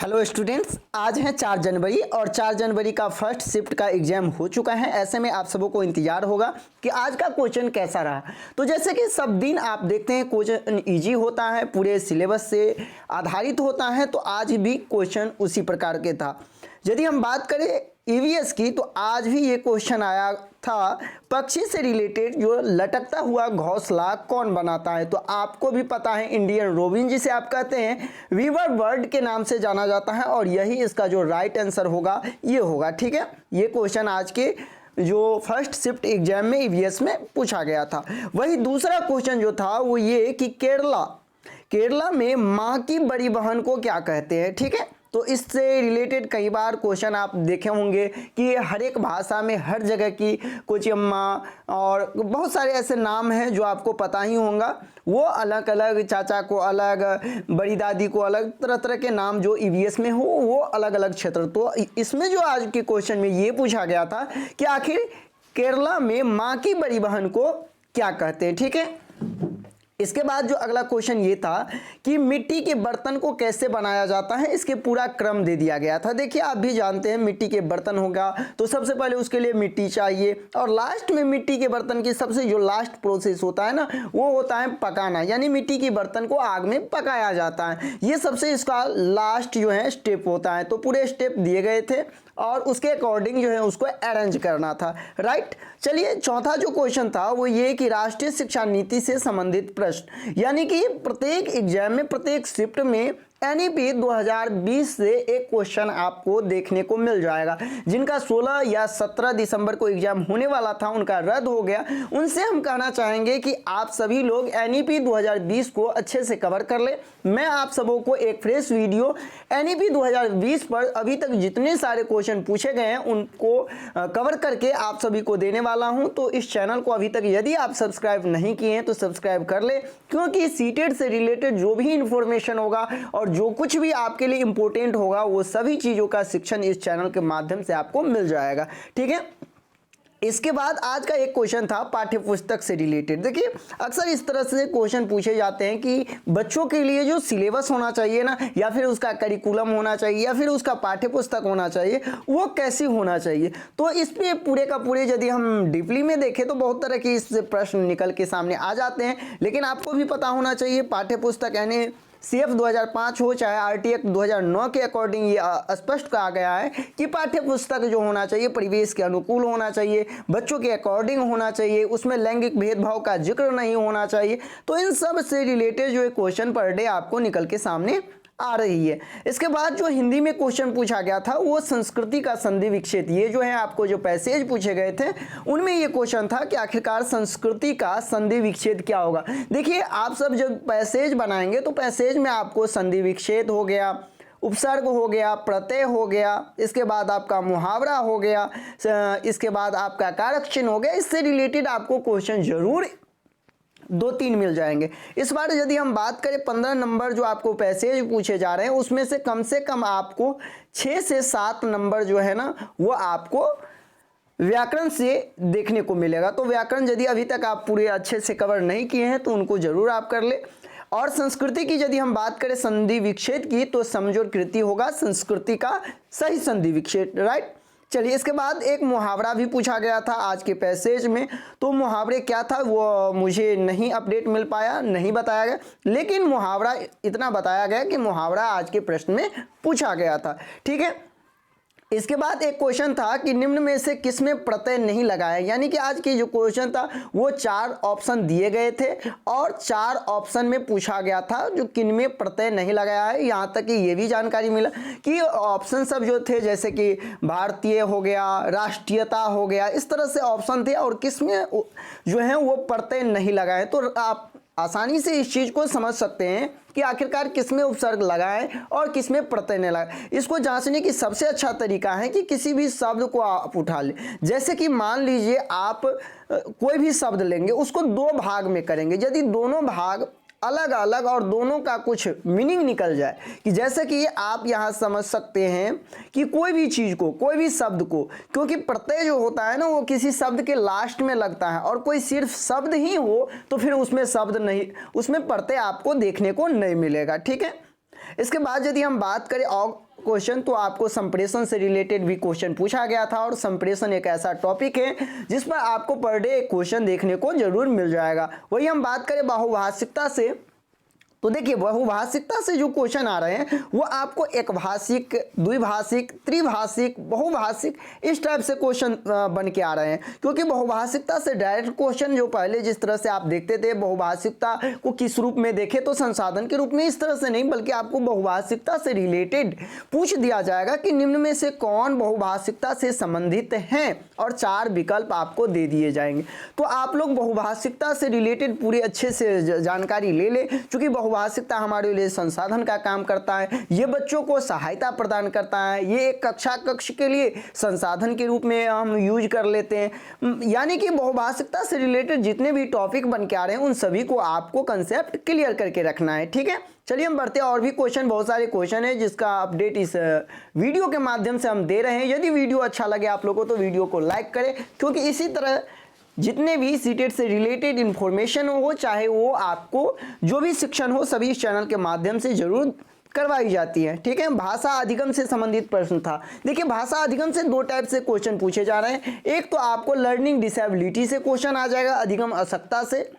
Hello students, आज है 4 जनवरी और 4 जनवरी का फर्स्ट शिफ्ट का एग्जाम हो चुका है। ऐसे में आप सबों को इंतजार होगा कि आज का क्वेश्चन कैसा रहा। तो जैसे कि सब दिन आप देखते हैं क्वेश्चन इजी होता है, पूरे सिलेबस से आधारित होता है, तो आज भी क्वेश्चन उसी प्रकार के था। यदि हम बात करें ईवीएस की, तो आज भी ये क्वेश्चन आया था, पक्षी से रिलेटेड जो लटकता हुआ घोंसला कौन बनाता है। तो आपको भी पता है इंडियन रोबिन जिसे आप कहते हैं, वीवर बर्ड के नाम से जाना जाता है, और यही इसका जो राइट आंसर होगा ये होगा। ठीक है, ये क्वेश्चन आज के जो फर्स्ट शिफ्ट एग्जाम में ईवीएस में पूछा गया था। वही दूसरा क्वेश्चन जो था वो ये कि केरला में माँ की बड़ी बहन को क्या कहते हैं। ठीक है, तो इससे रिलेटेड कई बार क्वेश्चन आप देखे होंगे कि हर एक भाषा में हर जगह की कोचियम्मा और बहुत सारे ऐसे नाम हैं जो आपको पता ही होगा। वो अलग अलग, चाचा को अलग, बड़ी दादी को अलग, तरह तरह के नाम जो ईवीएस में हो वो अलग अलग क्षेत्र। तो इसमें जो आज के क्वेश्चन में ये पूछा गया था कि आखिर केरला में माँ की बड़ी बहन को क्या कहते हैं। ठीक है, इसके बाद जो अगला क्वेश्चन ये था कि मिट्टी के बर्तन को कैसे बनाया जाता है, इसके पूरा क्रम दे दिया गया था। देखिए, आप भी जानते हैं मिट्टी के बर्तन होगा तो सबसे पहले उसके लिए मिट्टी चाहिए, और लास्ट में मिट्टी के बर्तन की सबसे जो लास्ट प्रोसेस होता है ना, वो होता है पकाना, यानी मिट्टी के बर्तन को आग में पकाया जाता है। ये सबसे इसका लास्ट जो है स्टेप होता है। तो पूरे स्टेप दिए गए थे और उसके अकॉर्डिंग जो है उसको अरेंज करना था। राइट, चलिए चौथा जो क्वेश्चन था वो ये कि राष्ट्रीय शिक्षा नीति से संबंधित प्रश्न, यानी कि प्रत्येक एग्जाम में, प्रत्येक शिफ्ट में एनईपी 2020 से एक क्वेश्चन आपको देखने को मिल जाएगा। जिनका 16 या 17 दिसंबर को एग्जाम होने वाला था उनका रद्द हो गया, उनसे हम कहना चाहेंगे कि आप सभी लोग एनईपी 2020 को अच्छे से कवर कर ले। मैं आप सबों को एक फ्रेश वीडियो एनईपी 2020 पर अभी तक जितने सारे क्वेश्चन पूछे गए हैं उनको कवर करके आप सभी को देने वाला हूं। तो इस चैनल को अभी तक यदि आप सब्सक्राइब नहीं किए हैं तो सब्सक्राइब कर ले, क्योंकि सीटेट से रिलेटेड जो भी इंफॉर्मेशन होगा और जो कुछ भी आपके लिए इंपॉर्टेंट होगा वो सभी चीजों का शिक्षण इस चैनल के माध्यम से आपको मिल जाएगा। ठीक है, इसके बाद आज का एक क्वेश्चन था पाठ्य पुस्तक से रिलेटेड। देखिए, अक्सर इस तरह से क्वेश्चन पूछे जाते हैं कि बच्चों के लिए जो सिलेबस होना चाहिए ना, या फिर उसका करिकुलम होना चाहिए, या फिर उसका पाठ्य पुस्तक होना चाहिए, वो कैसी होना चाहिए। तो इस पे पूरे का पूरे यदि हम डीपली में देखें तो बहुत तरह के इससे प्रश्न निकल के सामने आ जाते हैं। लेकिन आपको भी पता होना चाहिए पाठ्य पुस्तक यानी CF 2005 हो चाहे RT एक्ट 2009 के अकॉर्डिंग ये स्पष्ट कहा गया है कि पाठ्य पुस्तक जो होना चाहिए परिवेश के अनुकूल होना चाहिए, बच्चों के अकॉर्डिंग होना चाहिए, उसमें लैंगिक भेदभाव का जिक्र नहीं होना चाहिए। तो इन सब से रिलेटेड जो क्वेश्चन पर डे आपको निकल के सामने आ रही है। इसके बाद जो हिंदी में क्वेश्चन पूछा गया था वो संस्कृति का संधि विच्छेद, ये जो है आपको जो पैसेज पूछे गए थे उनमें ये क्वेश्चन था कि आखिरकार संस्कृति का संधि विच्छेद क्या होगा। देखिए, आप सब जब पैसेज बनाएंगे तो पैसेज में आपको संधि विच्छेद हो गया, उपसर्ग हो गया, प्रत्यय हो गया, इसके बाद आपका मुहावरा हो गया, इसके बाद आपका कारक चिन्ह हो गया। इससे रिलेटेड आपको क्वेश्चन जरूर 2-3 मिल जाएंगे। इस बार यदि हम बात करें 15 नंबर जो आपको पैसेज पूछे जा रहे हैं उसमें से कम आपको 6 से 7 नंबर जो है ना वो आपको व्याकरण से देखने को मिलेगा। तो व्याकरण यदि अभी तक आप पूरे अच्छे से कवर नहीं किए हैं तो उनको जरूर आप कर ले। और संस्कृति की यदि हम बात करें संधि विच्छेद की, तो समझोर कृति होगा संस्कृति का सही संधि विच्छेद। राइट, चलिए इसके बाद एक मुहावरा भी पूछा गया था आज के पैसेज में। तो मुहावरे क्या था वो मुझे नहीं अपडेट मिल पाया, नहीं बताया गया, लेकिन मुहावरा इतना बताया गया कि मुहावरा आज के प्रश्न में पूछा गया था। ठीक है, इसके बाद एक क्वेश्चन था कि निम्न में से किसमें प्रत्यय नहीं लगाया, यानी कि आज की जो क्वेश्चन था वो 4 ऑप्शन दिए गए थे और 4 ऑप्शन में पूछा गया था जो किनमें प्रत्यय नहीं लगाया है। यहाँ तक कि ये भी जानकारी मिला कि ऑप्शन सब जो थे जैसे कि भारतीय हो गया, राष्ट्रीयता हो गया, इस तरह से ऑप्शन थे और किसमें जो है वो प्रत्यय नहीं लगाए। तो आप आसानी से इस चीज को समझ सकते हैं कि आखिरकार किसमें उपसर्ग लगाएं और किसमें प्रत्यय न लगाएं। इसको जांचने की सबसे अच्छा तरीका है कि किसी भी शब्द को आप उठा लें। जैसे कि मान लीजिए आप कोई भी शब्द लेंगे, उसको 2 भाग में करेंगे। यदि दोनों भाग अलग अलग और दोनों का कुछ मीनिंग निकल जाए, कि जैसे कि आप यहाँ समझ सकते हैं कि कोई भी चीज़ को, कोई भी शब्द को, क्योंकि प्रत्यय जो होता है ना वो किसी शब्द के लास्ट में लगता है, और कोई सिर्फ शब्द ही हो तो फिर उसमें शब्द नहीं, उसमें प्रत्यय आपको देखने को नहीं मिलेगा। ठीक है, इसके बाद यदि हम बात करें और क्वेश्चन, तो आपको संप्रेषण से रिलेटेड भी क्वेश्चन पूछा गया था, और संप्रेषण एक ऐसा टॉपिक है जिस पर आपको पर डे क्वेश्चन देखने को जरूर मिल जाएगा। वही हम बात करें बहुभाषिकता से, तो देखिए बहुभाषिकता से जो क्वेश्चन आ रहे हैं वो आपको एकभाषिक, द्विभाषिक, त्रिभाषिक, बहुभाषिक इस टाइप से क्वेश्चन बन के आ रहे हैं। क्योंकि बहुभाषिकता से डायरेक्ट क्वेश्चन जो पहले जिस तरह से आप देखते थे, बहुभाषिकता को किस रूप में देखे तो संसाधन के रूप में, इस तरह से नहीं, बल्कि आपको बहुभाषिकता से रिलेटेड पूछ दिया जाएगा कि निम्न में से कौन बहुभाषिकता से संबंधित हैं, और 4 विकल्प आपको दे दिए जाएंगे। तो आप लोग बहुभाषिकता से रिलेटेड पूरी अच्छे से जानकारी ले ले, क्योंकि बहुभाषिकता हमारे लिए संसाधन का काम करता है, ये बच्चों को सहायता प्रदान करता है, ये एक कक्षा कक्ष के लिए संसाधन के रूप में हम यूज कर लेते हैं। यानी कि बहुभाषिकता से रिलेटेड जितने भी टॉपिक बन के आ रहे हैं उन सभी को आपको कंसेप्ट क्लियर करके रखना है, ठीक है। चलिए हम बढ़ते हैं, और भी क्वेश्चन, बहुत सारे क्वेश्चन है जिसका अपडेट इस वीडियो के माध्यम से हम दे रहे हैं। यदि वीडियो अच्छा लगे आप लोगों को तो वीडियो को लाइक करें, क्योंकि इसी तरह जितने भी सीटेट से रिलेटेड इंफॉर्मेशन हो, चाहे वो आपको जो भी शिक्षण हो, सभी इस चैनल के माध्यम से जरूर करवाई जाती है, ठीक है। भाषा अधिगम से संबंधित प्रश्न था। देखिए भाषा अधिगम से 2 टाइप से क्वेश्चन पूछे जा रहे हैं। एक तो आपको लर्निंग डिसेबिलिटी से क्वेश्चन आ जाएगा, अधिगम अशक्ता से।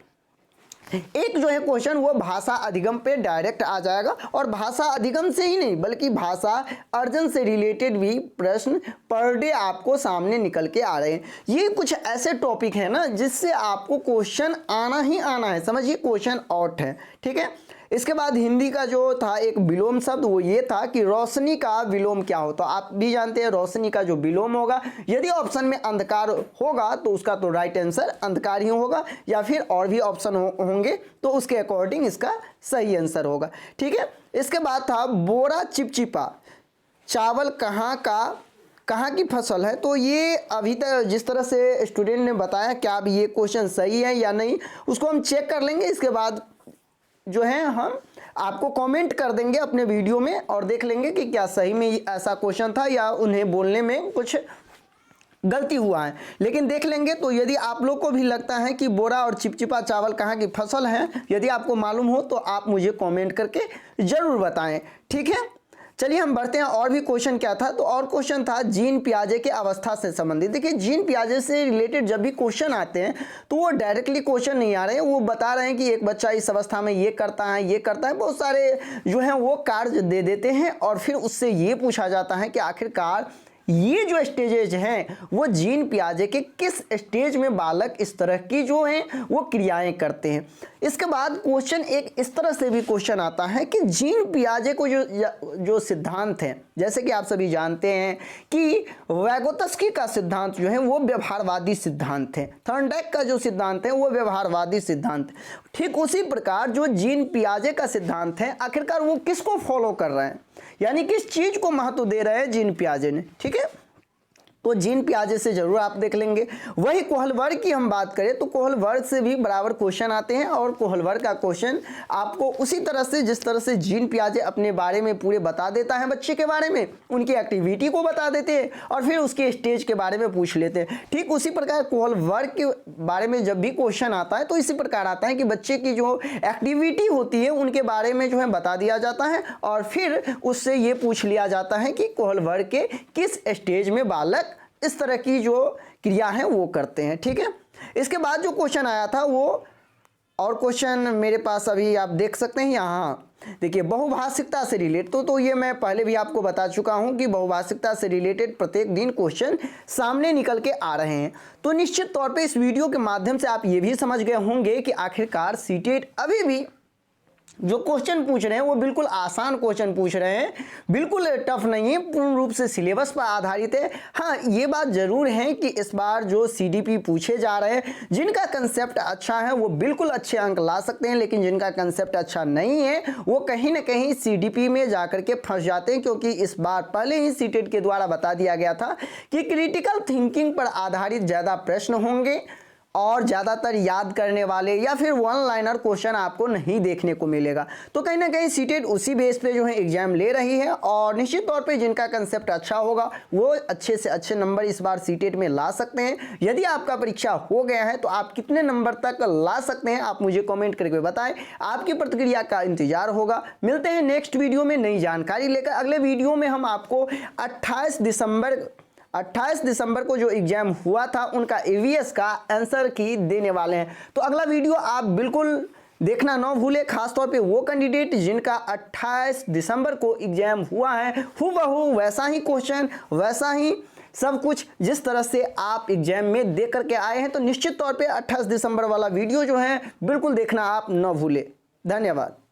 एक जो है क्वेश्चन वो भाषा अधिगम पे डायरेक्ट आ जाएगा, और भाषा अधिगम से ही नहीं बल्कि भाषा अर्जन से रिलेटेड भी प्रश्न पर डे आपको सामने निकल के आ रहे हैं। ये कुछ ऐसे टॉपिक है ना जिससे आपको क्वेश्चन आना ही आना है, समझिए क्वेश्चन आउट है, ठीक है। इसके बाद हिंदी का जो था एक विलोम शब्द, वो ये था कि रोशनी का विलोम क्या होता है। आप भी जानते हैं रोशनी का जो विलोम होगा, यदि ऑप्शन में अंधकार होगा तो उसका तो राइट आंसर अंधकार ही होगा, या फिर और भी ऑप्शन होंगे तो उसके अकॉर्डिंग इसका सही आंसर होगा, ठीक है। इसके बाद था बोरा चिपचिपा चावल कहाँ की फसल है। तो ये अभी तक जिस तरह से स्टूडेंट ने बताया, क्या अब ये क्वेश्चन सही है या नहीं, उसको हम चेक कर लेंगे। इसके बाद जो है हम आपको कमेंट कर देंगे अपने वीडियो में, और देख लेंगे कि क्या सही में ऐसा क्वेश्चन था या उन्हें बोलने में कुछ गलती हुआ है, लेकिन देख लेंगे। तो यदि आप लोग को भी लगता है कि बोरा और चिपचिपा चावल कहाँ की फसल है, यदि आपको मालूम हो तो आप मुझे कमेंट करके ज़रूर बताएं, ठीक है। चलिए हम बढ़ते हैं, और भी क्वेश्चन क्या था। तो और क्वेश्चन था जीन पियाजे के अवस्था से संबंधित। देखिए जीन पियाजे से रिलेटेड जब भी क्वेश्चन आते हैं तो वो डायरेक्टली क्वेश्चन नहीं आ रहे हैं, वो बता रहे हैं कि एक बच्चा इस अवस्था में ये करता है, ये करता है, बहुत सारे जो हैं वो कार्य दे देते हैं, और फिर उससे ये पूछा जाता है कि आखिरकार ये जो स्टेजेज हैं वो जीन पियाजे के किस स्टेज में बालक इस तरह की जो हैं वो क्रियाएं करते हैं। इसके बाद क्वेश्चन एक इस तरह से भी क्वेश्चन आता है कि जीन पियाजे को जो सिद्धांत है, जैसे कि आप सभी जानते हैं कि वैगोत्स्की का सिद्धांत जो है वो व्यवहारवादी सिद्धांत है, थॉर्नडाइक का जो सिद्धांत है वो व्यवहारवादी सिद्धांत है। ठीक उसी प्रकार जो जीन पियाजे का सिद्धांत है, आखिरकार वो किसको फॉलो कर रहे हैं, यानी किस चीज को महत्व दे रहे हैं जीन पियाजे ने, ठीक है। तो जीन पियाजे से जरूर आप देख लेंगे। वही कोहलवर्ग की हम बात करें तो कोहलवर्ग से भी बराबर क्वेश्चन आते हैं, और कोहलवर्ग का क्वेश्चन आपको उसी तरह से जिस तरह से जीन पियाजे अपने बारे में पूरे बता देता है, बच्चे के बारे में उनकी एक्टिविटी को बता देते हैं और फिर उसके स्टेज के बारे में पूछ लेते हैं, ठीक उसी प्रकार कोहलवर्ग के बारे में जब भी क्वेश्चन आता है तो इसी प्रकार आता है कि बच्चे की जो एक्टिविटी होती है उनके बारे में जो है बता दिया जाता है, और फिर उससे ये पूछ लिया जाता है कि कोहलवर्ग के किस स्टेज में बालक इस तरह की जो क्रिया है वो करते हैं, ठीक है। इसके बाद जो क्वेश्चन आया था वो और क्वेश्चन मेरे पास अभी आप देख सकते हैं यहाँ, देखिए बहुभाषिकता से रिलेटेड। तो ये मैं पहले भी आपको बता चुका हूँ कि बहुभाषिकता से रिलेटेड प्रत्येक दिन क्वेश्चन सामने निकल के आ रहे हैं। तो निश्चित तौर पे इस वीडियो के माध्यम से आप ये भी समझ गए होंगे कि आखिरकार सीटेट अभी भी जो क्वेश्चन पूछ रहे हैं वो बिल्कुल आसान क्वेश्चन पूछ रहे हैं, बिल्कुल टफ नहीं है, पूर्ण रूप से सिलेबस पर आधारित है। हाँ ये बात जरूर है कि इस बार जो सीडीपी पूछे जा रहे हैं, जिनका कंसेप्ट अच्छा है वो बिल्कुल अच्छे अंक ला सकते हैं, लेकिन जिनका कंसेप्ट अच्छा नहीं है वो कहीं ना कहीं सीडीपी में जाकर के फंस जाते हैं, क्योंकि इस बार पहले ही सीटेट के द्वारा बता दिया गया था कि क्रिटिकल थिंकिंग पर आधारित ज़्यादा प्रश्न होंगे और ज़्यादातर याद करने वाले या फिर वन लाइनर क्वेश्चन आपको नहीं देखने को मिलेगा। तो कहीं ना कहीं सीटेट उसी बेस पे जो है एग्जाम ले रही है और निश्चित तौर पे जिनका कंसेप्ट अच्छा होगा वो अच्छे से अच्छे नंबर इस बार सीटेट में ला सकते हैं। यदि आपका परीक्षा हो गया है तो आप कितने नंबर तक ला सकते हैं आप मुझे कमेंट करके बताएं। आपकी प्रतिक्रिया का इंतजार होगा। मिलते हैं नेक्स्ट वीडियो में नई जानकारी लेकर। अगले वीडियो में हम आपको 28 दिसंबर को जो एग्जाम हुआ था उनका ईवीएस का आंसर की देने वाले हैं। तो अगला वीडियो आप बिल्कुल देखना ना भूले, खासतौर पे वो कैंडिडेट जिनका 28 दिसंबर को एग्जाम हुआ है, हूबहू वैसा ही क्वेश्चन वैसा ही सब कुछ जिस तरह से आप एग्जाम में दे करके आए हैं। तो निश्चित तौर पे 28 दिसंबर वाला वीडियो जो है बिल्कुल देखना आप ना भूले। धन्यवाद।